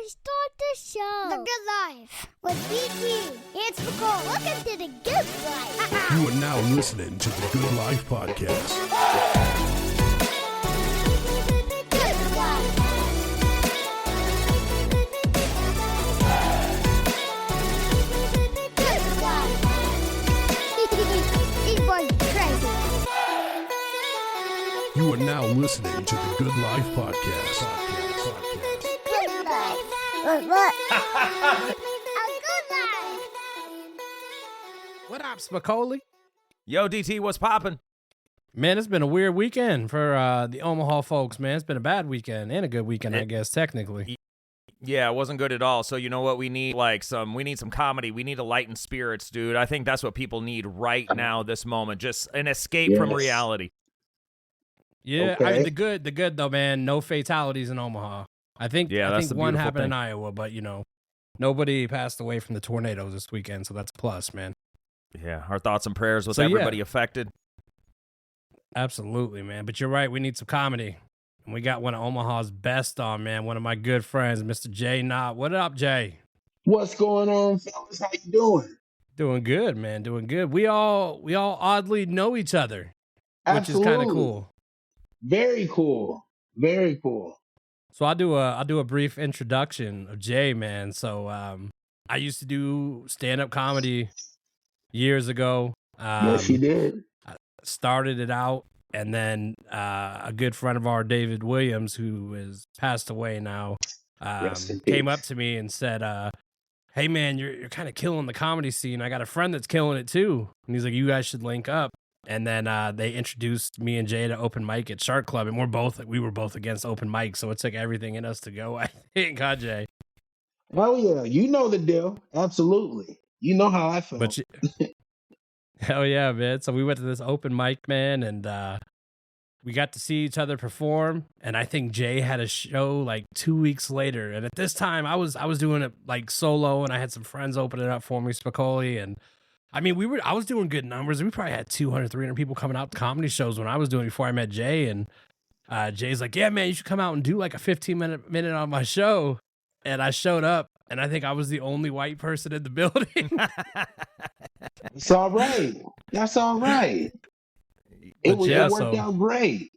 start the show. The Good Life with BT. It's Spicoli. Welcome to the Good Life. You are now listening to the Good Life Podcast. Good Life. Good Life. These boys are crazy. You are now listening to the Good Life Podcast. Good Life. What? A Good Life. What up, Spicoli? Yo, DT, what's poppin'? Man, it's been a weird weekend for the Omaha folks, man. It's been a bad weekend and a good weekend, I guess, technically. Yeah, it wasn't good at all. So you know what we need? We need some comedy. We need to lighten spirits, dude. I think that's what people need right now, this moment. Just an escape from reality. Yeah, Okay. I mean, the good though, man. No fatalities in Omaha. I think that's the one beautiful happened in thing. Iowa, but nobody passed away from the tornadoes this weekend, so that's a plus, man. Yeah, our thoughts and prayers with So, yeah. everybody affected. Absolutely, man. But you're right, we need some comedy. And we got one of Omaha's best on, man. One of my good friends, Mr. Jay Knott. What up, Jay? What's going on, fellas? How you doing? Doing good, man. Doing good. We all oddly know each other, which is Absolutely. kind of cool. Very cool. Very cool. So I'll do a brief introduction of Jay, man. So I used to do stand-up comedy years ago. Yes, you did. Started it out, and then a good friend of ours, David Williams, who has passed away now, Rest in came peace. up to me and said, "Hey, man, you're kind of killing the comedy scene. I got a friend that's killing it too." And he's like, "You guys should link up." And then they introduced me and Jay to open mic at Shark Club, and we were both against open mic, so it took everything in us to go. I think, huh, Jay? Oh yeah, you know the deal. Absolutely. You know how I feel. But hell yeah, man! So we went to this open mic, man, and we got to see each other perform. And I think Jay had a show like 2 weeks later. And at this time, I was doing it like solo, and I had some friends opening up for me, Spicoli, and I mean, I was doing good numbers. We probably had 200, 300 people coming out to comedy shows when I was doing it before I met Jay. And Jay's like, "Yeah, man, you should come out and do like a 15-minute on my show." And I showed up, and I think I was the only white person in the building. It's all right. That's all right. It worked out great.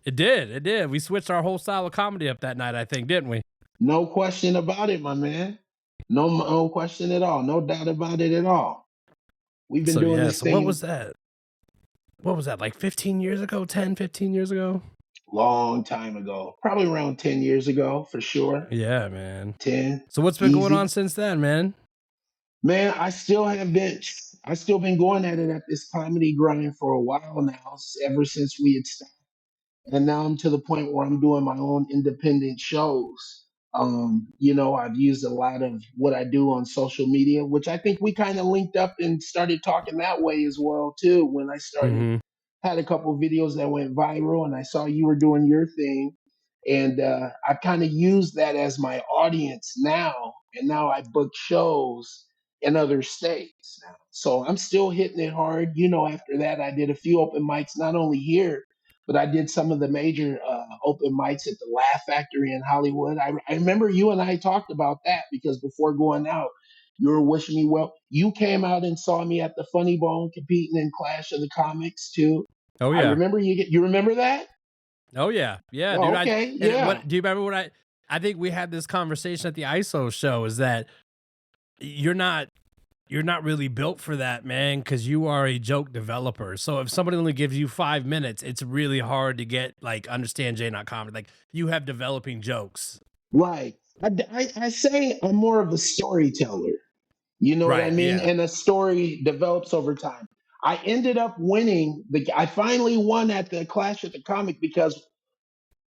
It did. We switched our whole style of comedy up that night, I think, didn't we? No question about it, my man. No question at all. No doubt about it at all. We've been doing this thing. What was that? What was that, like 15 years ago? 10, 15 years ago? Long time ago. Probably around 10 years ago, for sure. Yeah, man. 10. So what's been going Easy. on since then, man? Man, I still been going at it at this comedy grind for a while now, ever since we had stopped. And now I'm to the point where I'm doing my own independent shows. I've used a lot of what I do on social media, which I think we kind of linked up and started talking that way as well too. When I started, had a couple videos that went viral, and I saw you were doing your thing, and I kind of used that as my audience now. And now I book shows in other states now, so I'm still hitting it hard. After that, I did a few open mics, not only here, but I did some of the major open mics at the Laugh Factory in Hollywood. I remember you and I talked about that because before going out, you were wishing me well. You came out and saw me at the Funny Bone competing in Clash of the Comics too. Oh, I yeah. remember you remember that? Oh, yeah. Yeah, Oh, dude. okay, yeah. Do you remember what I think we had this conversation at the ISO show, is that you're not really built for that, man, because you are a joke developer. So if somebody only gives you 5 minutes, it's really hard to understand J-Not comedy. Like, you have developing jokes. Right. I say I'm more of a storyteller. You know what I Right, mean? yeah. And a story develops over time. I ended up winning. I finally won at the Clash at the Comic because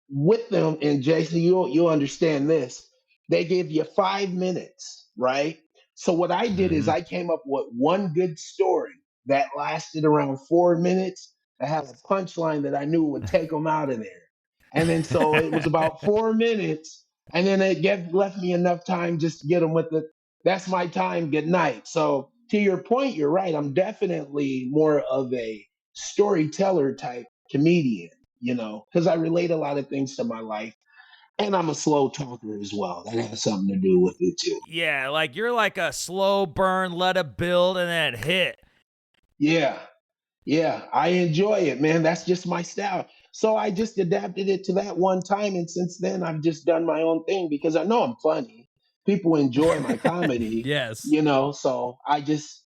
with them, and Jason, you'll understand this, they gave you 5 minutes, right? So what I did is I came up with one good story that lasted around 4 minutes. I had a punchline that I knew would take them out of there. And then so it was about 4 minutes, and then it left me enough time just to get them with that's my time, good night. So to your point, you're right. I'm definitely more of a storyteller type comedian, because I relate a lot of things to my life. And I'm a slow talker as well. That has something to do with it too. Yeah, like you're like a slow burn, let it build, and then hit. Yeah. Yeah. I enjoy it, man. That's just my style. So I just adapted it to that one time. And since then, I've just done my own thing because I know I'm funny. People enjoy my comedy, Yes. so I just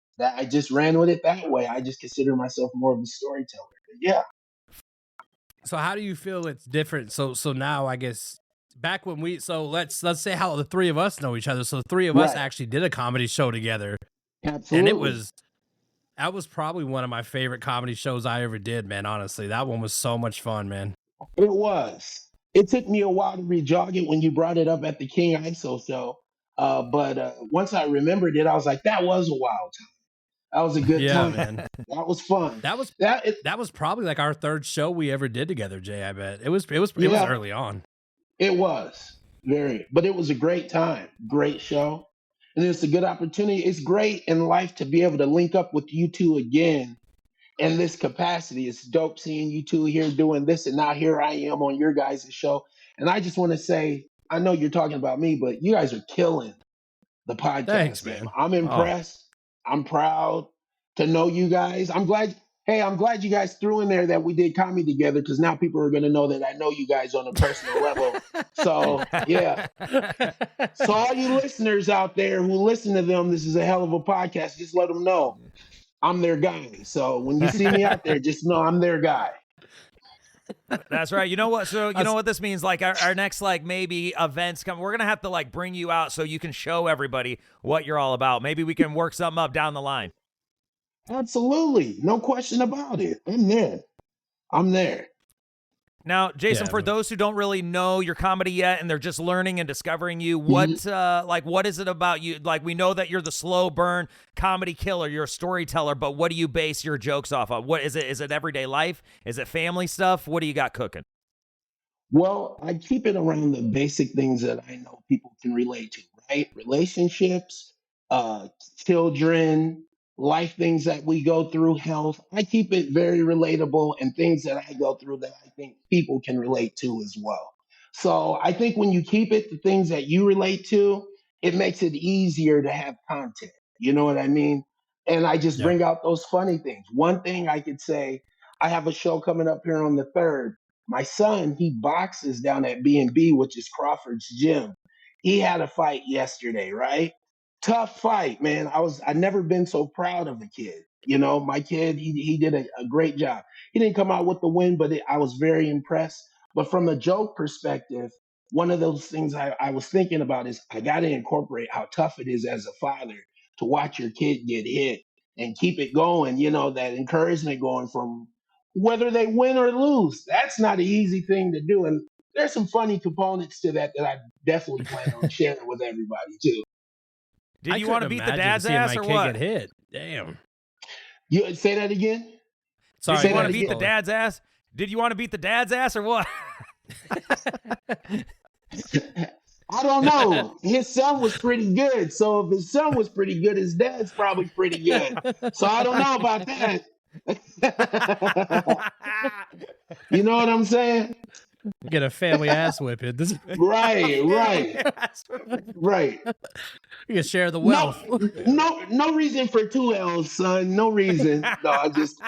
ran with it that way. I just consider myself more of a storyteller. But yeah. So how do you feel it's different? So now I guess back when let's say how the three of us know each other. So the three of us Right. actually did a comedy show together. Absolutely. And that was probably one of my favorite comedy shows I ever did, man. Honestly, that one was so much fun, man. It was. It took me a while to rejog it when you brought it up at the King ISO show. But once I remembered it, I was like, that was a wild time. That was a good Yeah, time. man. That was fun. That was That it, that was probably like our third show we ever did together, Jay. I bet it was Yeah. early on. It was but it was a great time, great show, and it's a good opportunity. It's great in life to be able to link up with you two again in this capacity. It's dope seeing you two here doing this, and now here I am on your guys' show. And I just want to say, I know you're talking about me, but you guys are killing the podcast Thanks, game. man. I'm impressed. I'm proud to know you guys. I'm glad. Hey, I'm glad you guys threw in there that we did comedy together because now people are going to know that I know you guys on a personal level. So, yeah. So, all you listeners out there who listen to them, this is a hell of a podcast. Just let them know I'm their guy. So, when you see me out there, just know I'm their guy. That's right. You know what? So you know what this means? Like our next like maybe events come. We're gonna have to like bring you out so you can show everybody what you're all about. Maybe we can work something up down the line. Absolutely. No question about it. I'm there. Now, Jason, Yeah, for man. those who don't really know your comedy yet and they're just learning and discovering you, Mm-hmm. what is it about you? Like we know that you're the slow burn comedy killer, you're a storyteller, but what do you base your jokes off of? What is it? Is it everyday life? Is it family stuff? What do you got cooking? Well, I keep it around the basic things that I know people can relate to, right? Relationships, uh, children, life things that we go through, health. I keep it very relatable and things that I go through that I think people can relate to as well. So I think when you keep it the things that you relate to, it makes it easier to have content. You know what I mean? And I just Yeah. bring out those funny things. One thing I could say, I have a show coming up here on the 3rd. My son, he boxes down at B&B, which is Crawford's gym. He had a fight yesterday, right? Tough fight, man. I never been so proud of a kid. My kid, he did a great job. He didn't come out with the win, but I was very impressed. But from a joke perspective, one of those things I was thinking about is I got to incorporate how tough it is as a father to watch your kid get hit and keep it going, that encouragement going from whether they win or lose. That's not an easy thing to do. And there's some funny components to that I definitely plan on sharing with everybody too. Did I you want to couldn't beat the imagine dad's seeing ass my or kid what? get hit. Damn. You say that again? Sorry, say Did you want that to beat the again. dad's ass? Did you want to beat the dad's ass or what? I don't know. His son was pretty good. So if his son was pretty good, his dad's probably pretty good. So I don't know about that. You know what I'm saying? Get a family ass whipping. Right. You can share the No, wealth. no reason for 2 L's, son. No reason. No, I just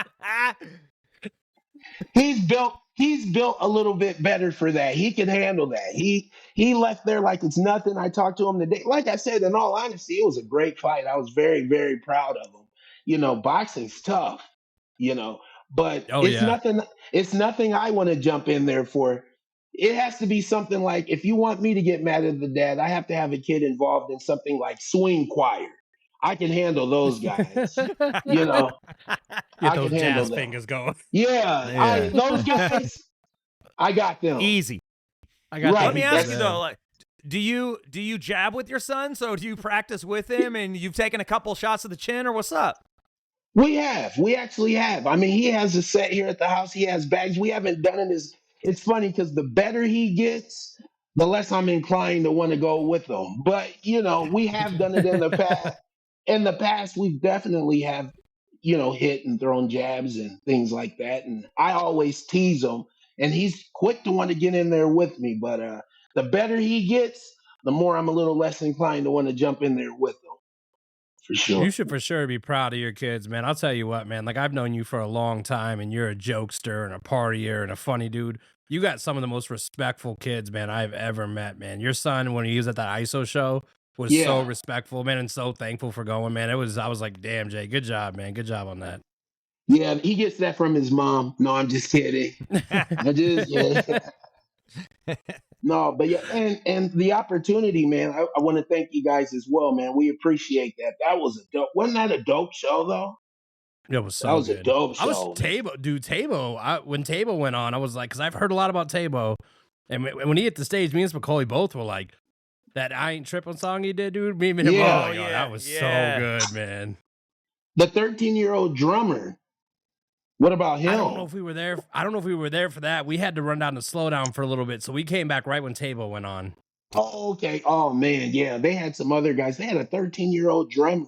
he's built a little bit better for that. He can handle that. He left there like it's nothing. I talked to him today. Like I said, in all honesty, it was a great fight. I was very, very proud of him. Boxing's tough, you know, but Oh, it's yeah. nothing I want to jump in there for. It has to be something like if you want me to get mad at the dad, I have to have a kid involved in something like swing choir. I can handle those guys. You know, Get I those can handle jazz them. fingers going. Yeah, those guys, I got them. Easy. I got Right. Let me that ask you fingers, though, man. like, do you jab with your son? So do you practice with him, and you've taken a couple shots of the chin, or what's up? We actually have. I mean, he has a set here at the house. He has bags. We haven't done it as, it's funny because the better he gets, the less I'm inclined to want to go with him. But, we have done it in the past. In the past, we've definitely have, hit and thrown jabs and things like that. And I always tease him, and he's quick to want to get in there with me. But the better he gets, the more I'm a little less inclined to want to jump in there with him. For sure. You should for sure be proud of your kids, man. I'll tell you what, man. Like, I've known you for a long time, and you're a jokester and a partier and a funny dude. You got some of the most respectful kids, man, I've ever met, man. Your son, when he was at that ISO show, was so respectful, man, and so thankful for going, man. I was like, damn, Jay, good job, man. Good job on that. Yeah, he gets that from his mom. No, I'm just kidding. No, but yeah, and the opportunity, man. I want to thank you guys as well, man. We appreciate that. That was a dope. Wasn't that a dope show though? It was so That was good. a dope show. I was Tabo, dude. Tabo. When Tabo went on, I was like, because I've heard a lot about Tabo, and when he hit the stage, me and Spicoli both were like, that "I Ain't Trippin'" song he did, dude. Me and him were like, oh, that was so good, man. The 13-year-old drummer. What about him? I don't know if we were there. I don't know if we were there for that. We had to run down to slow down for a little bit, so we came back right when Tabo went on. Oh, okay. Oh man, yeah. They had some other guys. They had a 13-year-old drummer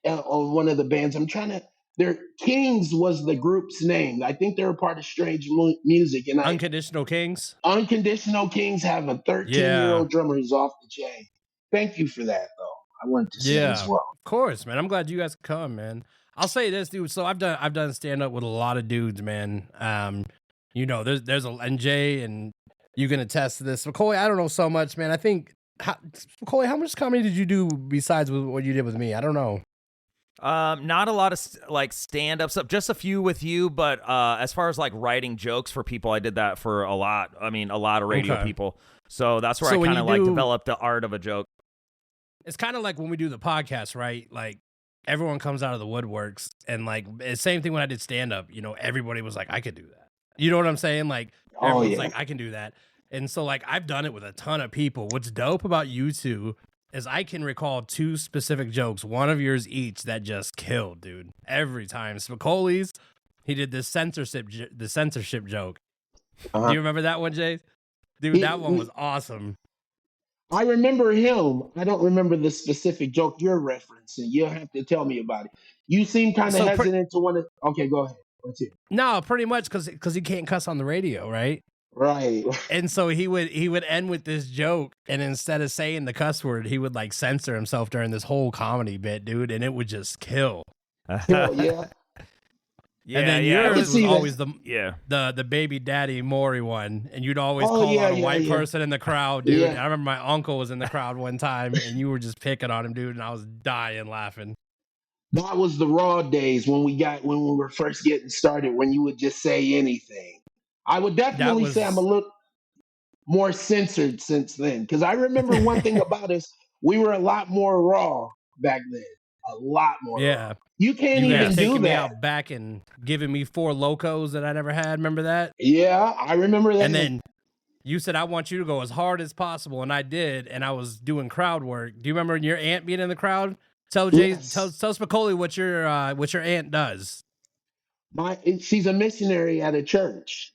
on one of the bands. I'm trying to. Their Kings was the group's name. I think they're a part of Strange Music. And Unconditional Kings. Unconditional Kings have a 13-year-old drummer who's off the chain. Thank you for that, though. I wanted to say as well. Of course, man. I'm glad you guys could come, man. I'll say this, dude. So I've done stand up with a lot of dudes, man. There's and Jay, and you can attest to this. McCoy, I don't know so much, man. I think McCoy, how much comedy did you do besides what you did with me? I don't know. Not a lot of stand up stuff, just a few with you, but as far as like writing jokes for people, I did that for a lot of radio people. So that's where I kind of like developed the art of a joke. It's kind of like when we do the podcast, right? Like everyone comes out of the woodworks, and like it's same thing when I did stand up, everybody was like, I could do that. You know what I'm saying? Like everyone's like, I can do that. And so like I've done it with a ton of people. What's dope about you two is I can recall two specific jokes, one of yours each, that just killed, dude. Every time. Spicoli's, he did this censorship joke. Do you remember that one, Jay? Dude, that one was awesome. I remember him. I don't remember the specific joke you're referencing. You'll have to tell me about it. You seem kind of hesitant to want to. Okay, go ahead. Let's hear. No, pretty much because he can't cuss on the radio, right? Right. And so he would end with this joke, and instead of saying the cuss word, he would like censor himself during this whole comedy bit, dude, and it would just kill. Yeah. And then yours was always the baby daddy Maury one, and you'd always call out a white person in the crowd, dude. I remember my uncle was in the crowd one time, and you were just picking on him, dude, and I was dying laughing. That was the raw days when we were first getting started, when you would just say anything. I would definitely say I'm a little more censored since then, because I remember one thing about us, we were a lot more raw back then. A lot more. Yeah. Raw. You can't even do that. Me out back and giving me 4 locos that I never had. Remember that? Yeah, I remember that. And then you said, I want you to go as hard as possible. And I did. And I was doing crowd work. Do you remember your aunt being in the crowd? Tell Spicoli what your aunt does. She's a missionary at a church.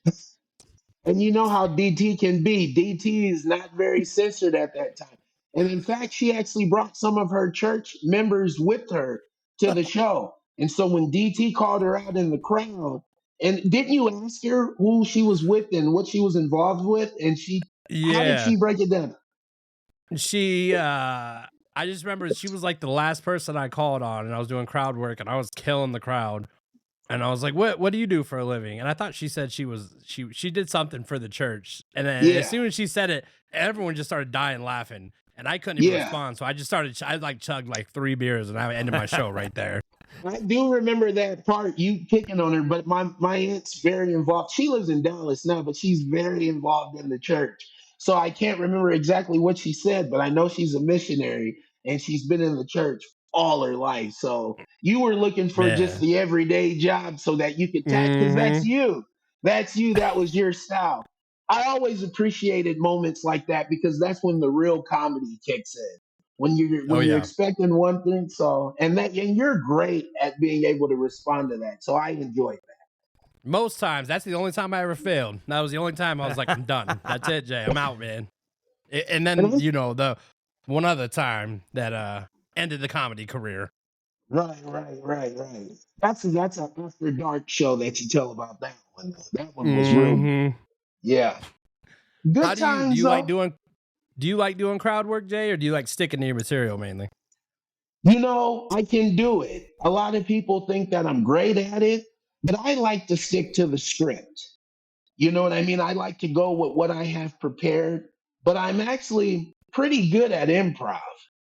And you know how DT can be. DT is not very censored at that time. And in fact, she actually brought some of her church members with her to the show. And so when DT called her out in the crowd, and didn't you ask her who she was with and what she was involved with? And how did she break it down? I just remember she was like the last person I called on, and I was doing crowd work, and I was killing the crowd. And I was like, what do you do for a living? And I thought she said she did something for the church. And then as soon as she said it, everyone just started dying laughing. And I couldn't even respond. So I just I chugged like 3 beers, and I ended my show right there. I do remember that part, you picking on her, but my aunt's very involved. She lives in Dallas now, but she's very involved in the church. So I can't remember exactly what she said, but I know she's a missionary, and she's been in the church all her life. So you were looking for just the everyday job so that you could tag, because that's you. That's you. That was your style. I always appreciated moments like that, because that's when the real comedy kicks in. When you're expecting one thing, and you're great at being able to respond to that. So I enjoyed that. Most times, that's the only time I ever failed. That was the only time I was like, I'm done. That's it, Jay. I'm out, man. And then the one other time that ended the comedy career. Right. That's an after dark show that you tell about that one. That one was real. Yeah. Good times. Do you like doing? Do you like doing crowd work, Jay, or do you like sticking to your material mainly? I can do it. A lot of people think that I'm great at it, but I like to stick to the script. You know what I mean? I like to go with what I have prepared, but I'm actually pretty good at improv.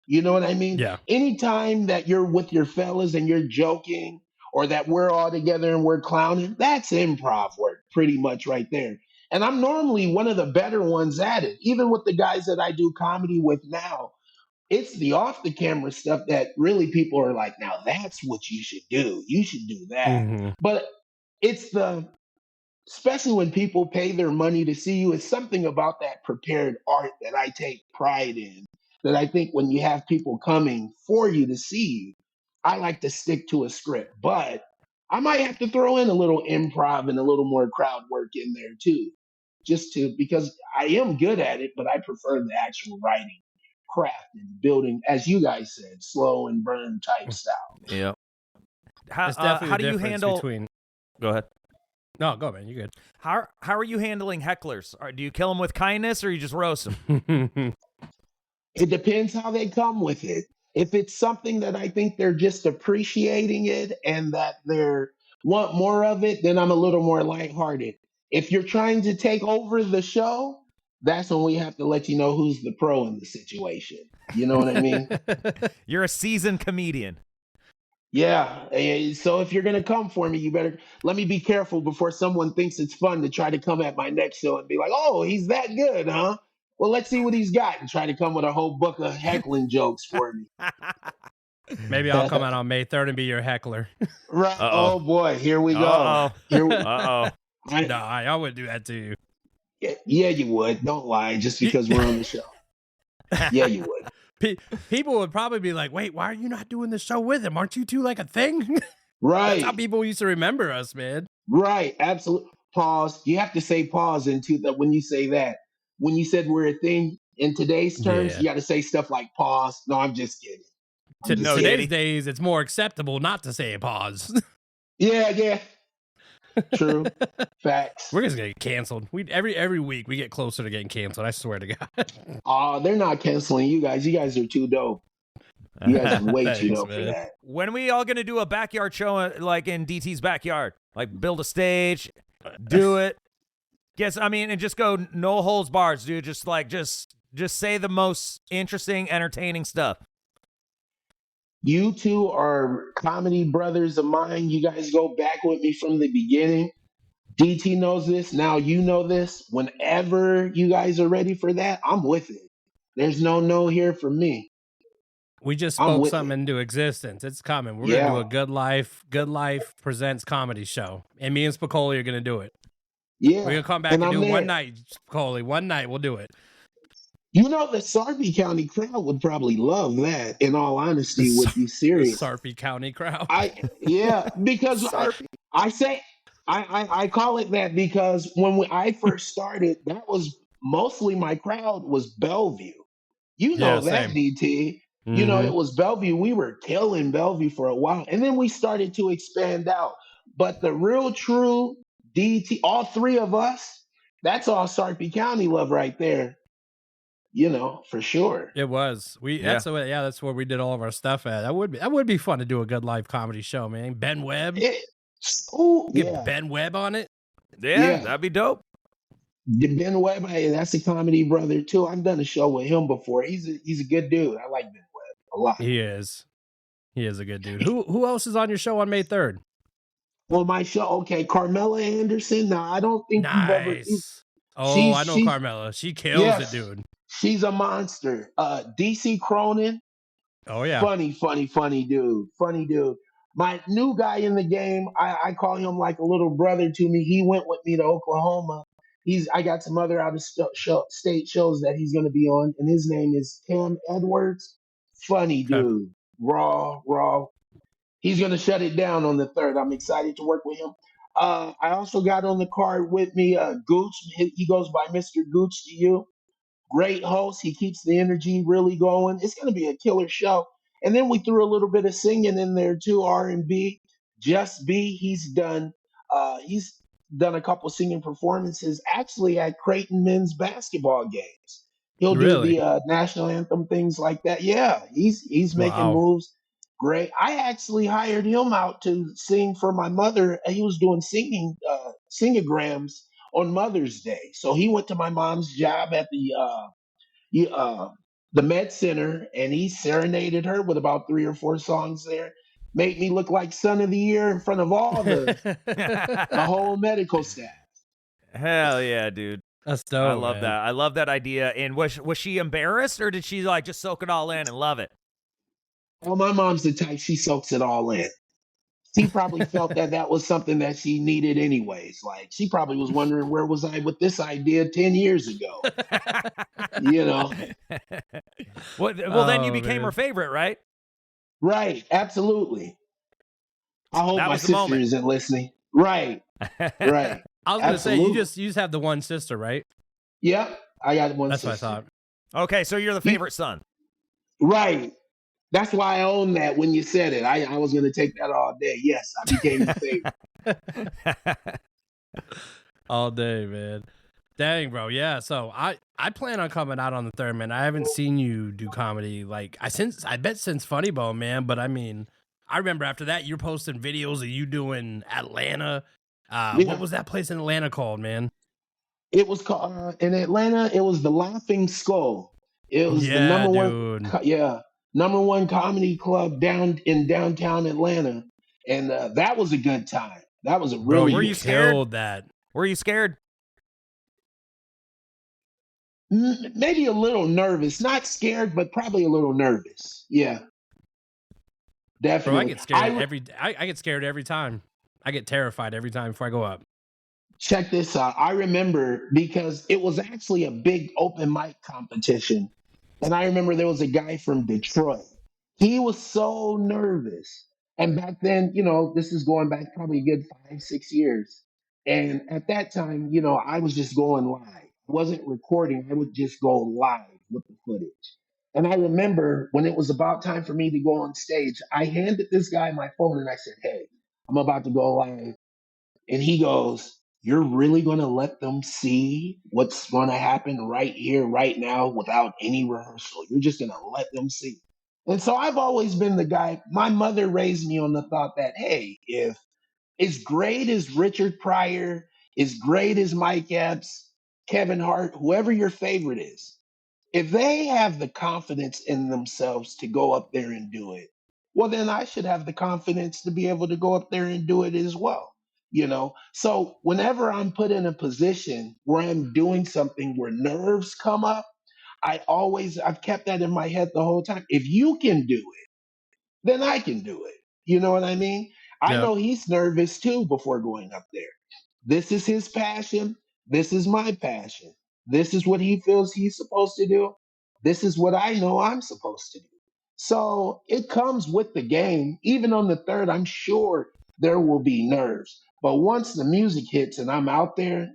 You know what I mean? Yeah. Anytime that you're with your fellas and you're joking or that we're all together and we're clowning, that's improv work pretty much right there. And I'm normally one of the better ones at it. Even with the guys that I do comedy with now, it's the off the camera stuff that really people are like, now that's what you should do. You should do that. Mm-hmm. But it's especially when people pay their money to see you, it's something about that prepared art that I take pride in. That I think when you have people coming for you to see you, I like to stick to a script. But I might have to throw in a little improv and a little more crowd work in there too. Because I am good at it, but I prefer the actual writing craft and building, as you guys said, slow and burn type style. Yeah. It's definitely How the do you difference handle? between. Go ahead. No, go, man. You're good. How are you handling hecklers? Do you kill them with kindness or you just roast them? It depends how they come with it. If it's something that I think they're just appreciating it and that they want more of it, then I'm a little more lighthearted. If you're trying to take over the show, that's when we have to let you know who's the pro in the situation. You know what I mean? You're a seasoned comedian. Yeah. So if you're going to come for me, you better let me be careful before someone thinks it's fun to try to come at my next show and be like, oh, he's that good, huh? Well, let's see what he's got and try to come with a whole book of heckling jokes for me. Maybe I'll come out on May 3rd and be your heckler. Right. Uh-oh. Oh, boy. Here we go. Uh-oh. No, I wouldn't do that to you. Yeah, you would. Don't lie just because we're on the show. Yeah, you would. People would probably be like, wait, why are you not doing the show with him? Aren't you two like a thing? Right. That's how people used to remember us, man. Right. Absolutely. Pause. You have to say pause into that when you say that. When you said we're a thing in today's terms, Yeah. you got to say stuff like pause. No, I'm just kidding. Today's days, it's more acceptable not to say a pause. Yeah. True. Facts. We're just gonna get canceled. Every week we get closer to getting canceled. I swear to God. Oh, they're not canceling you guys. You guys are too dope. You guys are way too Thanks, dope for man. that. When we all gonna do a backyard show like in DT's backyard? Like build a stage, do it. Yes, I mean, and just go no holds bars, dude. Just say the most interesting, entertaining stuff. You two are comedy brothers of mine. You guys go back with me from the beginning. DT knows this. Now you know this. Whenever you guys are ready for that, I'm with it. There's no here for me. We just I'm spoke with something it. into existence. It's coming. We're Yeah. gonna do a Good Life presents comedy show, and me and Spicoli are gonna do it. Yeah. We're gonna come back And and I'm do there. one night, Spicoli. One night, we'll do it. You know, the Sarpy County crowd would probably love that, in all honesty, with you The serious. Sarpy County crowd. Because I call it that because when I first started, that was mostly my crowd was Bellevue. You know Yeah, that, same. DT. You know, Mhm. it was Bellevue. We were killing Bellevue for a while, and then we started to expand out. But the real true DT, all three of us, that's all Sarpy County love right there. You know, for sure. It was. That's where we did all of our stuff at. That would be fun to do a Good Life comedy show, man. Ben Webb. Get Ben Webb on it. Yeah, that'd be dope. Ben Webb, hey, that's a comedy brother too. I've done a show with him before. He's a good dude. I like Ben Webb a lot. He is a good dude. Who else is on your show on May 3rd? Well, my show, okay, Carmela Anderson. Now, I don't think you've ever. Nice. Oh, she's- I know she's- Carmela. She kills Yes. it, dude. She's a monster. DC Cronin, Oh yeah. funny dude. Funny dude. My new guy in the game, I call him like a little brother to me. He went with me to Oklahoma. I got some other out of state shows that he's going to be on, and his name is Cam Edwards. Funny Okay. dude, raw. He's going to shut it down on the 3rd. I'm excited to work with him. I also got on the card with me Gooch. He goes by Mr. Gooch to you. Great host. He keeps the energy really going. It's going to be a killer show. And then we threw a little bit of singing in there too, R&B. Just B. He's done a couple singing performances actually at Creighton men's basketball games. He'll do Really? the national anthem, things like that. Yeah, he's making Wow. moves. Great. I actually hired him out to sing for my mother. He was doing singograms on Mother's Day. So he went to my mom's job at he, uh, the Med Center, and he serenaded her with about 3 or 4 songs there. Made me look like Son of the Year in front of all the whole medical staff. Hell yeah, dude. That's I dope. love Man. that. I love that idea. And was she embarrassed, or did she like just soak it all in and love it? Oh, my mom's the type, she soaks it all in. She probably felt that that was something that she needed anyways. Like, she probably was wondering, where was I with this idea 10 years ago? You know? Well, then you Oh, became her man. favorite, right? Right. Absolutely. I hope That my was the sister moment. isn't listening. Right. Right. I was gonna say you Absolutely. just have the one sister, right? Yep. I got one That's sister. what I thought. Okay, so you're the favorite son. Right. That's why I own that when you said it. I was going to take that all day. Yes, I became the favorite. All day, man. Dang, bro. Yeah. So I plan on coming out on the 3rd, man. I haven't seen you do comedy like I bet since Funny Bone, man. But I mean, I remember after that you're posting videos of you doing Atlanta. Yeah. What was that place in Atlanta called, man? It was called in Atlanta. It was the Laughing Skull. It was the Yeah, number dude. one, number one comedy club down in downtown Atlanta, and that was a good time. That was a Bro, really were you you good scared? killed that. Were you scared? maybe a little nervous, not scared, but probably a little nervous. Yeah, definitely. Bro, I get scared I get scared every time. I get terrified every time before I go up. Check this out. I remember because it was actually a big open mic competition. And I remember there was a guy from Detroit. He was so nervous. And back then, this is going back probably a good 5, 6 years. And at that time, I was just going live. I wasn't recording. I would just go live with the footage. And I remember when it was about time for me to go on stage, I handed this guy my phone and I said, "Hey, I'm about to go live." And he goes, "You're really going to let them see what's going to happen right here, right now, without any rehearsal? You're just going to let them see." And so I've always been the guy. My mother raised me on the thought that, hey, if as great as Richard Pryor, as great as Mike Epps, Kevin Hart, whoever your favorite is, if they have the confidence in themselves to go up there and do it, well, then I should have the confidence to be able to go up there and do it as well. So whenever I'm put in a position where I'm doing something where nerves come up, I've kept that in my head the whole time. If you can do it, then I can do it. You know what I mean? I Yep. know he's nervous too before going up there. This is his passion. This is my passion. This is what he feels he's supposed to do. This is what I know I'm supposed to do. So it comes with the game. Even on the 3rd, I'm sure there will be nerves. But once the music hits and I'm out there,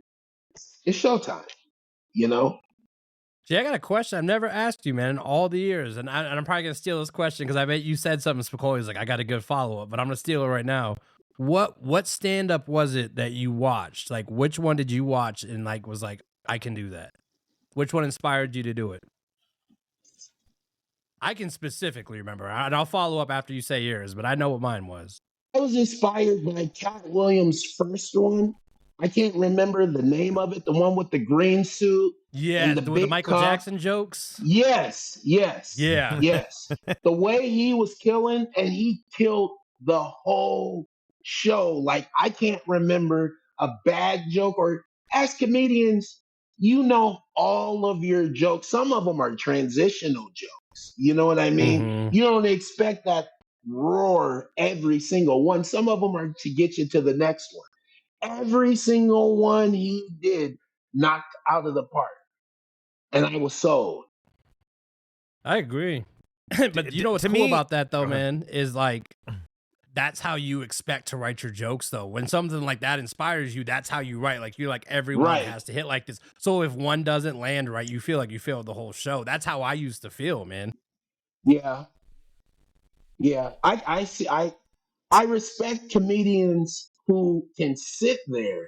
it's showtime, you know? See, I got a question I've never asked you, man, in all the years. And I'm probably going to steal this question because I bet you said something. Spicoli's like, I got a good follow-up, but I'm going to steal it right now. What stand-up was it that you watched? Like, which one did you watch and like was like, I can do that? Which one inspired you to do it? I can specifically remember, and I'll follow up after you say yours, but I know what mine was. I was inspired by Cat Williams' first one. I can't remember the name of it, the one with the green suit. Yeah, and the with the big Michael cup. Jackson jokes. Yes. Yeah. Yes. The way he was killing, and he killed the whole show. Like, I can't remember a bad joke. Or as comedians, all of your jokes. Some of them are transitional jokes. You know what I mean? Mhm. You don't expect that roar every single one. Some of them are to get you to the next one. Every single one he did knocked out of the park. And I was sold. I agree. But you know what's to cool me- about that though, man, is like that's how you expect to write your jokes though. When something like that inspires you, that's how you write. Like you're like everyone Right. has to hit like this. So if one doesn't land right, you feel like you failed the whole show. That's how I used to feel, man. Yeah. I see. I respect comedians who can sit there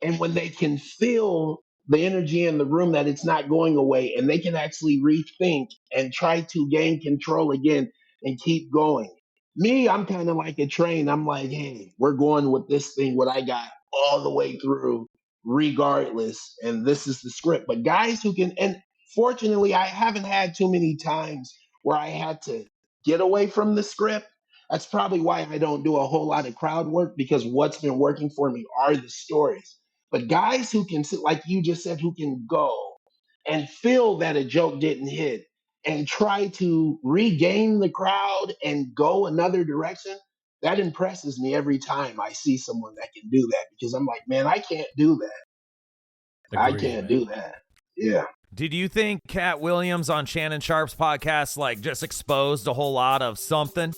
and when they can feel the energy in the room that it's not going away, and they can actually rethink and try to gain control again and keep going. Me, I'm kind of like a train. I'm like, hey, we're going with this thing, what I got all the way through, regardless. And this is the script. But guys who can, and fortunately, I haven't had too many times where I had to get away from the script. That's probably why I don't do a whole lot of crowd work, because what's been working for me are the stories. But guys who can, like you just said, who can go and feel that a joke didn't hit and try to regain the crowd and go another direction, that impresses me every time I see someone that can do that, because I'm like, man, I can't do that. I Agreed, can't man. do that. Yeah. Did you think Cat Williams on Shannon Sharp's podcast like just exposed a whole lot of something?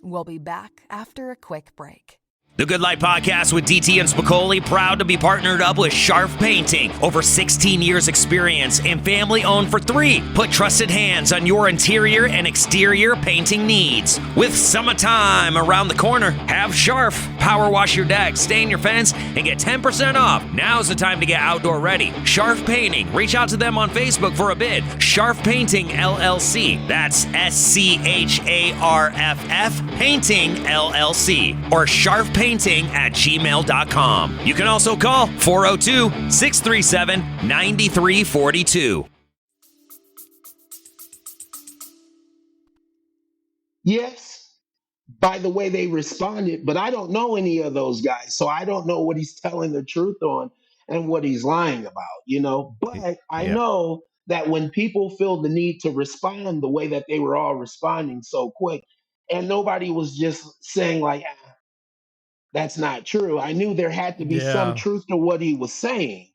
We'll be back after a quick break. The Good Life Podcast with DT and Spicoli, proud to be partnered up with Sharp Painting. Over 16 years experience and family owned for 3. Put trusted hands on your interior and exterior painting needs. With summertime around the corner, have Sharp power wash your deck, stain your fence, and get 10% off. Now's the time to get outdoor ready. Sharp Painting. Reach out to them on Facebook for a bid. Sharp Painting LLC. That's SCHARFF Painting LLC. Or Sharp Painting@gmail.com. You can also call 402-637-9342. Yes, by the way they responded, but I don't know any of those guys. So I don't know what he's telling the truth on and what he's lying about. But I know that when people feel the need to respond the way that they were all responding so quick, and nobody was just saying like, that's not true. I knew there had to be some truth to what he was saying,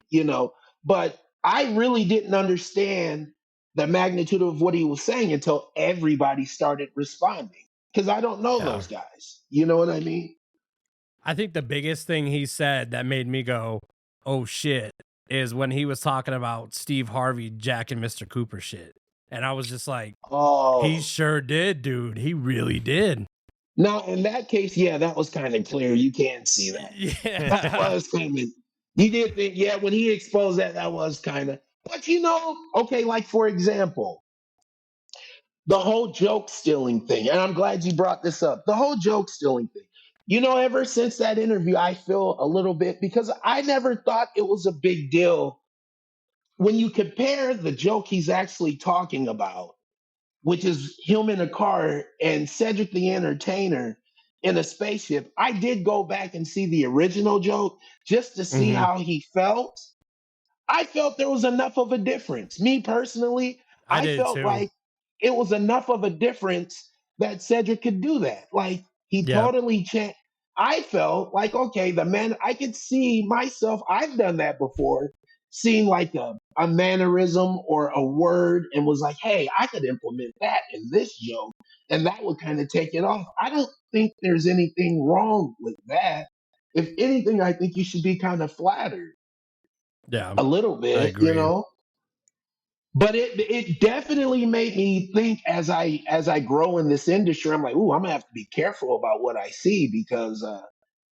but I really didn't understand the magnitude of what he was saying until everybody started responding, because I don't know those guys. You know what I mean? I think the biggest thing he said that made me go, oh shit, is when he was talking about Steve Harvey jacking Mr. Cooper shit. And I was just like, oh, he sure did, dude. He really did. Now, in that case, that was kind of clear. You can't see that. Yeah. That was kind of, you did think, when he exposed that, that was kind of, but okay, like for example, the whole joke stealing thing, and I'm glad you brought this up, the whole joke stealing thing. Ever since that interview, I feel a little bit, because I never thought it was a big deal when you compare the joke he's actually talking about, which is him in a car and Cedric the Entertainer in a spaceship. I did go back and see the original joke just to see how he felt. I felt there was enough of a difference. Me personally, I felt like it was enough of a difference that Cedric could do that. Like, he totally changed. I felt like, okay, the man, I could see myself, I've done that before, seeing like a mannerism or a word and was like, hey, I could implement that in this joke, and that would kind of take it off. I don't think there's anything wrong with that. If anything, I think you should be kind of flattered. Yeah. A little bit, But it definitely made me think as I grow in this industry. I'm like, ooh, I'm gonna have to be careful about what I see, because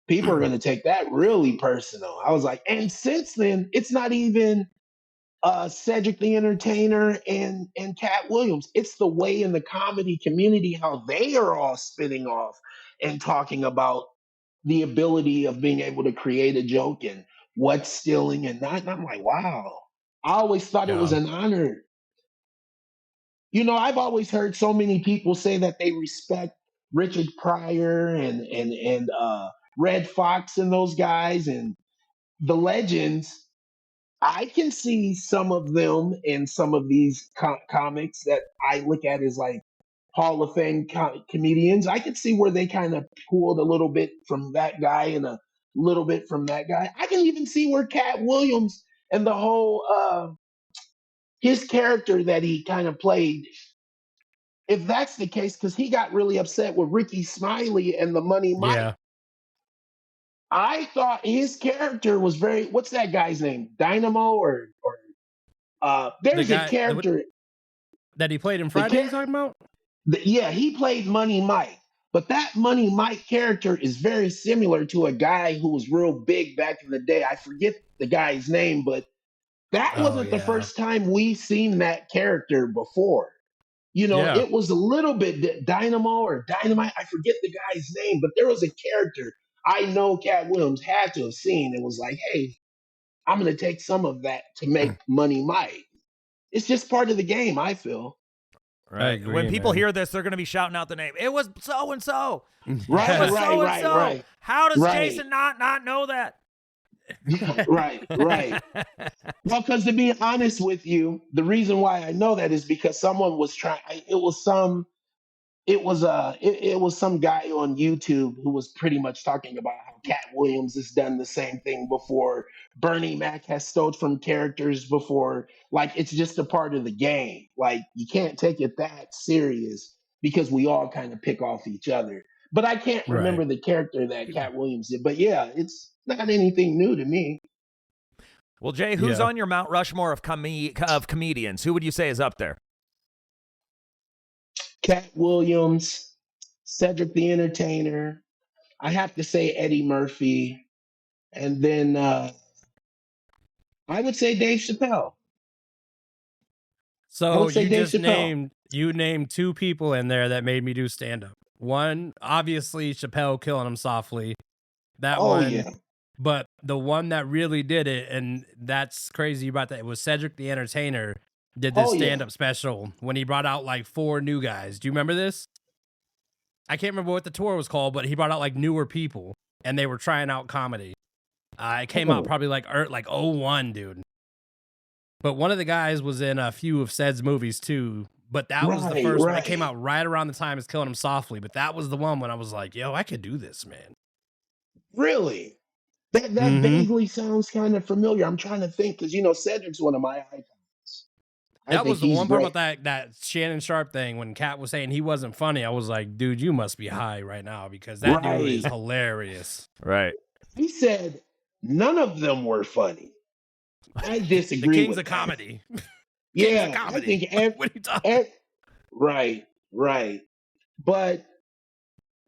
people are gonna take that really personal. I was like, and since then, it's not even Cedric the Entertainer and Cat Williams. It's the way in the comedy community how they are all spinning off and talking about the ability of being able to create a joke and what's stealing and not. And I'm like, wow. I always thought it was an honor. I've always heard so many people say that they respect Richard Pryor and Red Fox and those guys and the legends. I can see some of them in some of these comics that I look at as like Hall of Fame comedians. I could see where they kind of pulled a little bit from that guy and a little bit from that guy. I can even see where Cat Williams and the whole his character that he kind of played, if that's the case, because he got really upset with Ricky Smiley and the Money Mike. Yeah. I thought his character was very, what's that guy's name? Dynamo or there's a character that he played in Friday you're talking about? he played Money Mike. But that Money Mike character is very similar to a guy who was real big back in the day. I forget the guy's name, but that Oh wasn't the yeah. first time we seen that character before. Yeah. It was a little bit Dynamo or Dynamite. I forget the guy's name, but there was a character I know Cat Williams had to have seen and was like, hey, I'm going to take some of that to make Money Mike. It's just part of the game, I feel. I Right. agree, When people man. hear this, they're going to be shouting out the name. It was so and so. Right, It was right, so and right, so. right. How does Right. Jason not know that? Yeah, right. Well, because to be honest with you, the reason why I know that is because someone was trying. It was some guy on YouTube who was pretty much talking about how Cat Williams has done the same thing before. Bernie Mac has stole from characters before. Like it's just a part of the game. Like you can't take it that serious because we all kind of pick off each other. But I can't remember Right. the character that Cat Williams did. But yeah, it's not anything new to me. Well, Jay, who's Yeah. on your Mount Rushmore of comedians? Who would you say is up there? Cat Williams, Cedric the Entertainer. I have to say Eddie Murphy, and then I would say Dave Chappelle. I So would say you Dave just Chappelle. named two people in there that made me do stand up. One, obviously Chappelle killing him softly. That Oh one. yeah, But the one that really did it, and that's crazy about that, it was Cedric the Entertainer did this Oh, yeah. stand-up special when he brought out like 4 new guys. Do you remember this? I can't remember what the tour was called, but he brought out like newer people, and they were trying out comedy. It came out Oh. probably like 01, dude. But one of the guys was in a few of Ced's movies too. But that was the Right, first one that right. came out right around the time as Killing Him Softly. But that was the one when I was like, yo, I could do this, man. really? That Mhm. vaguely sounds kind of familiar. I'm trying to think because Cedric's one of my icons. I That think was the he's one part great. about that Shannon Sharp thing when Kat was saying he wasn't funny. I was like, dude, you must be high right now because that dude is Right. hilarious. Right. He said none of them were funny. I The disagree. kings with of that. comedy. Yeah, Kings of I comedy. think What are you talking? right. But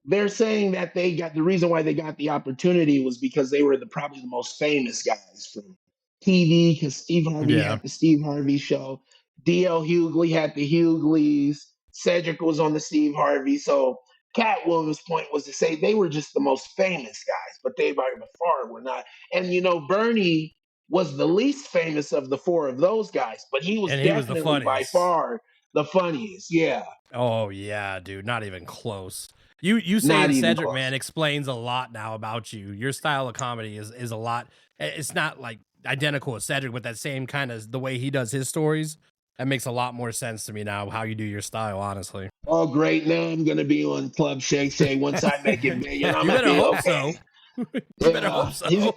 they're saying that they got the reason why they got the opportunity was because they were probably the most famous guys from TV. Because Steve Harvey Yeah. had the Steve Harvey show, D.L. Hughley had the Hughleys, Cedric was on the Steve Harvey. So Cat Williams' point was to say they were just the most famous guys, but they by far were not. And Bernie was the least famous of the 4 of those guys, but he was And he was the definitely by funniest. far the funniest. Yeah. Oh yeah, dude, not even close. You Not saying even Cedric, close. man, explains a lot now about you. Your style of comedy is a lot. It's not like identical as Cedric, but that same kind of the way he does his stories. That makes a lot more sense to me now. How you do your style, honestly. Oh, great. Now I'm going to be on Club Shay Shay once I make it big. And I'm You going to better be hope okay. so. You better hope so.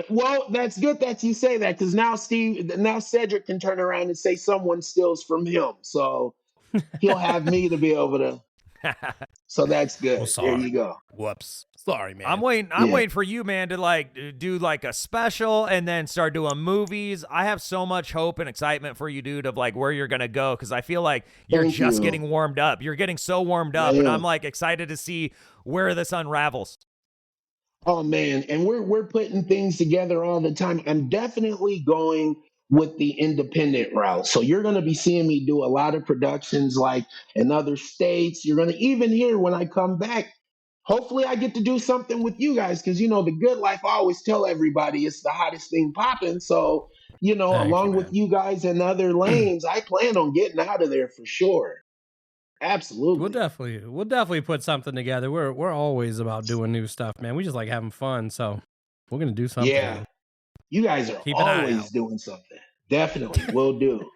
Well, that's good that you say that because now Cedric can turn around and say someone steals from him. So he'll have me to be able to. So that's good. Well, There sorry. you go. Whoops. Sorry, man. I'm waiting for you, man, to like do like a special and then start doing movies. I have so much hope and excitement for you, dude, of like where you're gonna go because I feel like you're Thank just you. getting warmed up. You're getting so warmed up, I and am. I'm like excited to see where this unravels. Oh man, and we're putting things together all the time. I'm definitely going with the independent route. So you're going to be seeing me do a lot of productions like in other states. You're going to even hear when I come back. Hopefully I get to do something with you guys because the good life I always tell everybody it's the hottest thing popping. So, Thank you, along man. with you guys in other lanes, I plan on getting out of there for sure. Absolutely. We'll definitely put something together. We're always about doing new stuff, man. We just like having fun, so we're gonna do something. Yeah. You guys are Keep an eye always out. doing something. Definitely will do.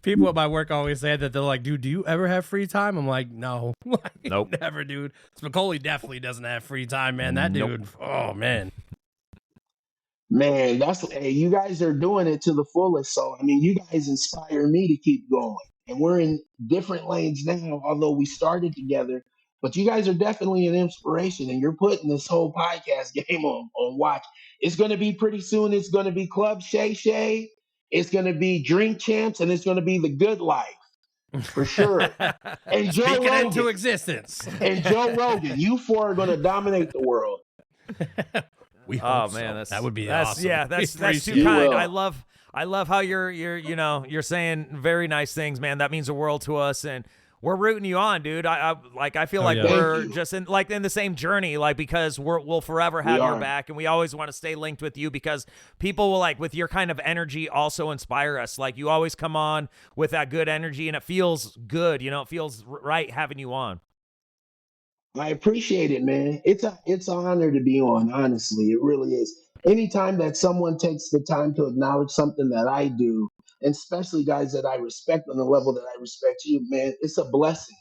People at my work always say that they're like, dude, do you ever have free time? I'm like, no. Like, Nope. Never, dude. Spicoli definitely doesn't have free time, man. That Nope. dude, oh man. Man, hey, you guys are doing it to the fullest. So, I mean, you guys inspire me to keep going. And we're in different lanes now, although we started together. But you guys are definitely an inspiration, and you're putting this whole podcast game on watch. It's going to be pretty soon. It's going to be Club Shay Shay. It's going to be Drink Champs, and it's going to be The Good Life. For sure. And Joe Speak it Rogan. into existence. And Joe Rogan. You four are going to dominate the world. We hope man, so. That would be that's awesome. Yeah, that's too You kind. will. I love how you're saying very nice things, man. That means the world to us, and we're rooting you on, dude. I feel like we're just in the same journey, like, because we'll forever have your back, and we always want to stay linked with you because people will, like, with your kind of energy also inspire us. Like, you always come on with that good energy, and it feels good. It feels right having you on. I appreciate it, man. It's an honor to be on, honestly. It really is. Anytime that someone takes the time to acknowledge something that I do, and especially guys that I respect on the level that I respect you, man, it's a blessing.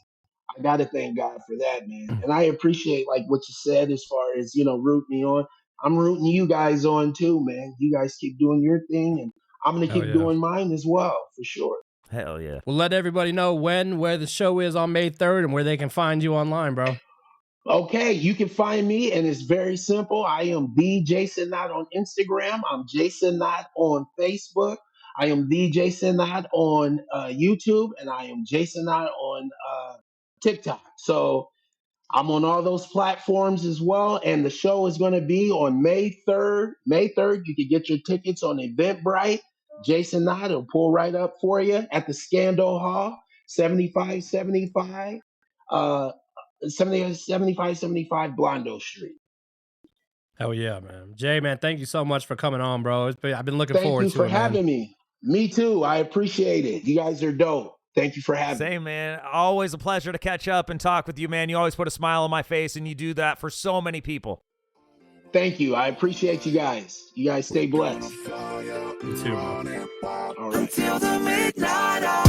I got to thank God for that, man. And I appreciate like what you said as far as, rooting me on. I'm rooting you guys on too, man. You guys keep doing your thing, and I'm going to keep doing mine as well, for sure. Hell yeah. We'll let everybody know where the show is on May 3rd and where they can find you online, bro. Okay, you can find me, and it's very simple. I am the Jason Knott on Instagram. I'm Jason Knott on Facebook. I am the Jason Knott on YouTube, and I am Jason Knott on TikTok. So I'm on all those platforms as well. And the show is going to be on May 3rd. May 3rd, you can get your tickets on Eventbrite. Jason Knott will pull right up for you at the Scandal Hall, 7575. 7575 Blondo Street. Hell yeah, man. Jay, man, thank you so much for coming on, bro. I've been looking forward to it. Thank you for having me. Me too. I appreciate it. You guys are dope. Thank you for having me. Same, man. Always a pleasure to catch up and talk with you, man. You always put a smile on my face, and you do that for so many people. Thank you. I appreciate you guys. You guys stay blessed. You too, bro. All right. Until the midnight hour.